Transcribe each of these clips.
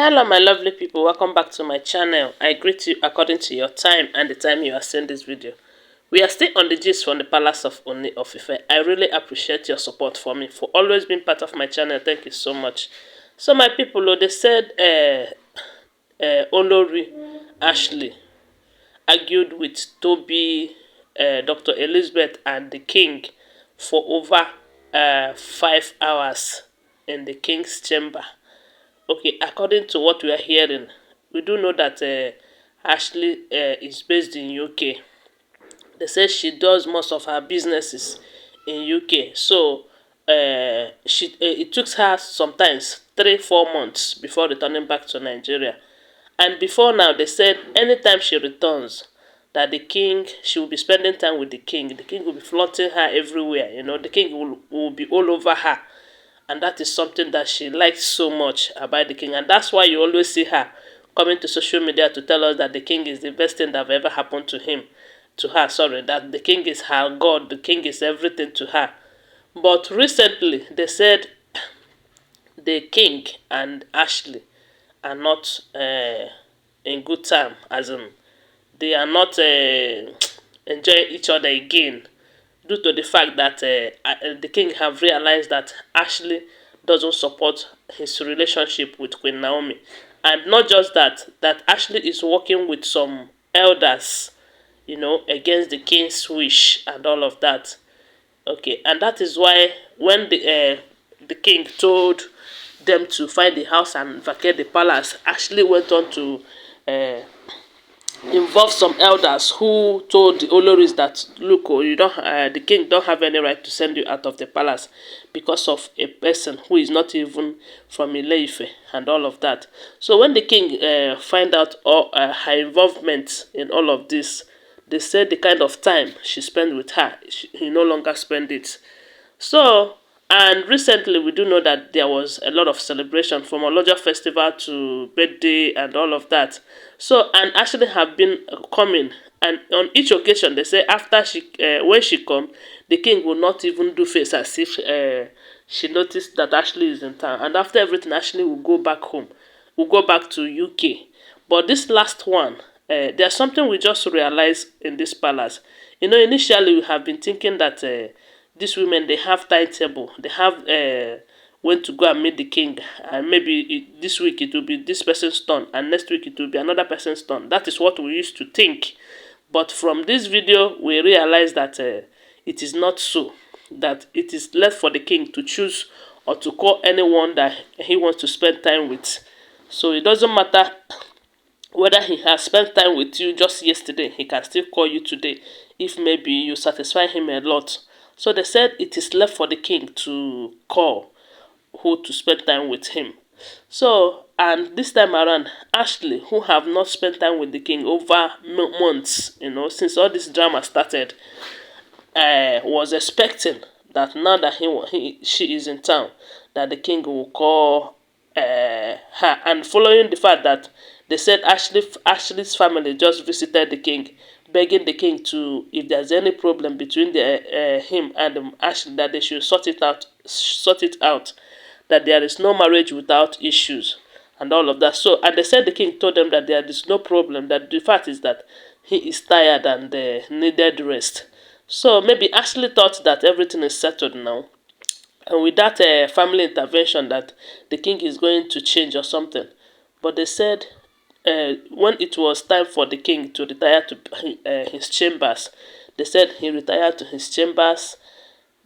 Hello my lovely people, welcome back to my channel. I greet you according to your time and the time you are seeing this video. We are still on the gist from the palace of Ooni of Ife. I really appreciate your support for me, for always being part of my channel. Thank you so much. So my people, they said Olori Ashley argued with Tobi, Dr. Elizabeth and the king for over 5 hours in the king's chamber. Okay, according to what we are hearing, we do know that Ashley is based in UK. They say she does most of her businesses in UK. So it took her sometimes 3-4 months before returning back to Nigeria. And before now, they said anytime she returns, that she will be spending time with the king. The king will be flaunting her everywhere. The king will be all over her. And that is something that she likes so much about the king. And that's why you always see her coming to social media to tell us that the king is the best thing that have ever happened to him. To her, sorry, that the king is her God, the king is everything to her. But recently, they said the king and Ashley are not in good time, as in they are not enjoying each other again, due to the fact that the king have realized that Ashley doesn't support his relationship with Queen Naomi. And not just that, that Ashley is working with some elders, against the king's wish and all of that. Okay, and that is why when the king told them to find the house and vacate the palace, Ashley went on to uh, involve some elders who told the Olories that, look, the king don't have any right to send you out of the palace because of a person who is not even from Ile-Ife and all of that. So when the king find out all her involvement in all of this, they said the kind of time she spent with her, he no longer spend it. So, and recently we do know that there was a lot of celebration from a larger festival to birthday and all of that. So, and actually have been coming. And on each occasion, they say after when she come, the king will not even do face as if she noticed that Ashley is in town. And after everything, Ashley will go back home, will go back to UK. But this last one, there's something we just realized in this palace. Initially we have been thinking that these women, they have timetable, they have when to go and meet the king, and maybe this week it will be this person's turn and next week it will be another person's turn. That is what we used to think. But from this video we realize that it is not so, that it is left for the king to choose or to call anyone that he wants to spend time with. So it doesn't matter whether he has spent time with you just yesterday, he can still call you today if maybe you satisfy him a lot. So they said it is left for the king to call who to spend time with him. So, and this time around, Ashley, who have not spent time with the king over months, since all this drama started, was expecting that now that she is in town, that the king will call her. And following the fact that they said Ashley's family just visited the king, begging the king to, if there's any problem between him and Ashley, that they should sort it out, that there is no marriage without issues and all of that. So, and they said the king told them that there is no problem, that the fact is that he is tired and needed rest. So maybe Ashley thought that everything is settled now, and with that family intervention, that the king is going to change or something. But they said when it was time for the king to retire to his chambers, they said he retired to his chambers.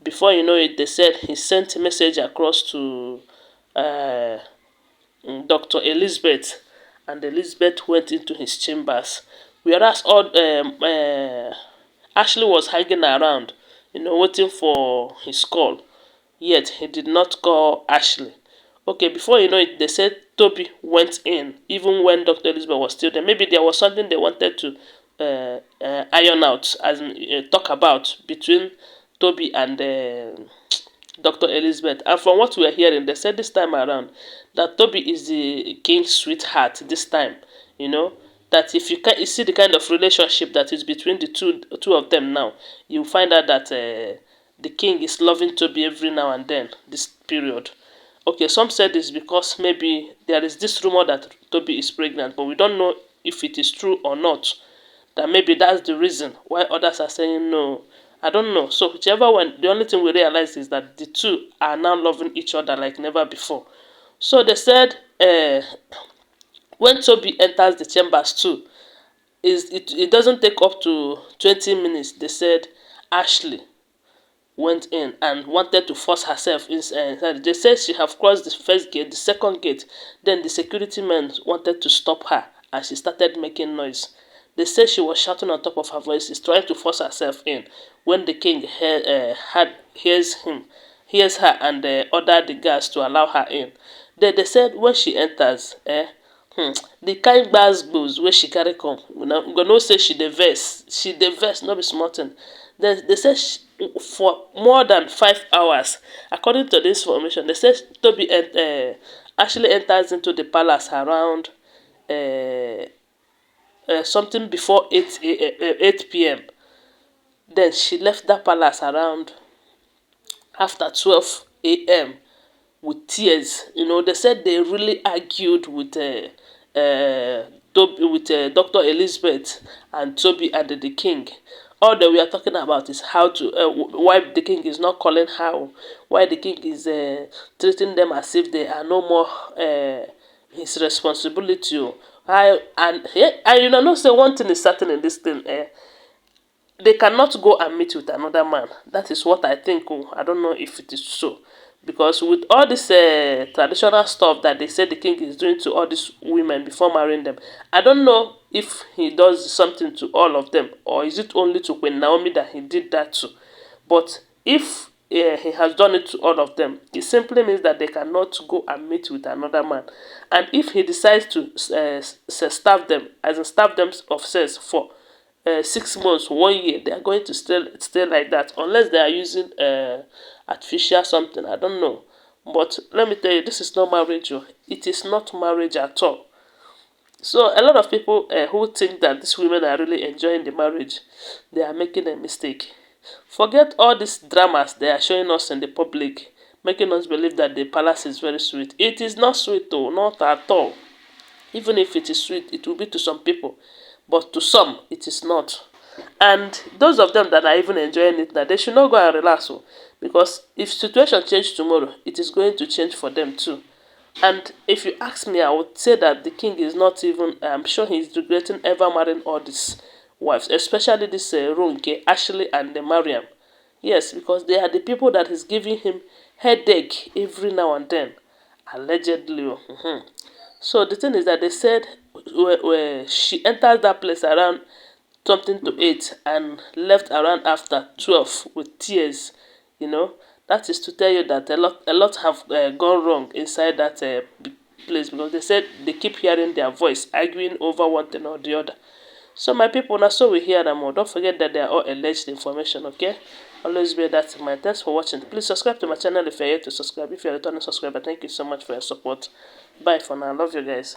Before you know it, they said he sent a message across to uh, Dr. Elizabeth, and Elizabeth went into his chambers. Whereas Ashley was hanging around, waiting for his call. Yet he did not call Ashley. Okay, before you know it, they said Toby went in, even when Dr. Elizabeth was still there. Maybe there was something they wanted to iron out, as in, talk about between Toby and Dr. Elizabeth. And from what we are hearing, they said this time around that Toby is the king's sweetheart this time. You know, that if you see the kind of relationship that is between the two of them now, you find out that the king is loving Toby every now and then, this period. Okay, some said it's because maybe there is this rumor that Tobi is pregnant, but we don't know if it is true or not. That maybe that's the reason why others are saying no. I don't know. So whichever one, the only thing we realize is that the two are now loving each other like never before. So they said when Tobi enters the chambers too, it doesn't take up to 20 minutes. They said Ashley went in and wanted to force herself inside. They said she have crossed the first gate, the second gate. Then the security men wanted to stop her and she started making noise. They said she was shouting on top of her voices, trying to force herself in. When the king hears her and ordered the guards to allow her in. Then they said when she enters, the kind gbas wey she carry come, you go know say she dey vex, no be small thing. Then they say for more than 5 hours, according to this information, they say Tobi actually enters into the palace around something before 8 p.m. Then she left that palace around after 12 a.m. with tears. They said they really argued with Dr. Elizabeth and Tobi and the king. All that we are talking about is how to why the king is not calling her, why the king is treating them as if they are no more his responsibility. And you know say one thing is certain in this thing. They cannot go and meet with another man. That is what I think. I don't know if it is so. Because with all this traditional stuff that they say the king is doing to all these women before marrying them, I don't know if he does something to all of them, or is it only to Queen Naomi that he did that to. But if he has done it to all of them, it simply means that they cannot go and meet with another man. And if he decides to starve them, as in starve them of sex for 6 months, 1 year, they are going to stay like that unless they are using artificial something. I don't know. But let me tell you, this is not marriage. It is not marriage at all. So a lot of people who think that these women are really enjoying the marriage, they are making a mistake. Forget all these dramas they are showing us in the public, making us believe that the palace is very sweet. It is not sweet though, not at all. Even if it is sweet, it will be to some people, but to some, it is not. And those of them that are even enjoying it now, they should not go and relax. Because if situation change tomorrow, it is going to change for them too. And if you ask me, I would say that the king is not even, I'm sure he's regretting ever marrying all these wives, especially this Ronke, Ashley, and the Mariam. Yes, because they are the people that is giving him headache every now and then, allegedly. So the thing is that they said where she entered that place around something to 8 and left around after 12 with tears. You know, that is to tell you that a lot have gone wrong inside that place, because they said they keep hearing their voice arguing over one thing or the other. So my people, now so we hear them all. Don't forget that they are all alleged information, okay? Always bear that in mind. Thanks for watching. Please subscribe to my channel if you're yet to subscribe. If you're a returning subscriber, thank you so much for your support. Bye for now. Love you guys.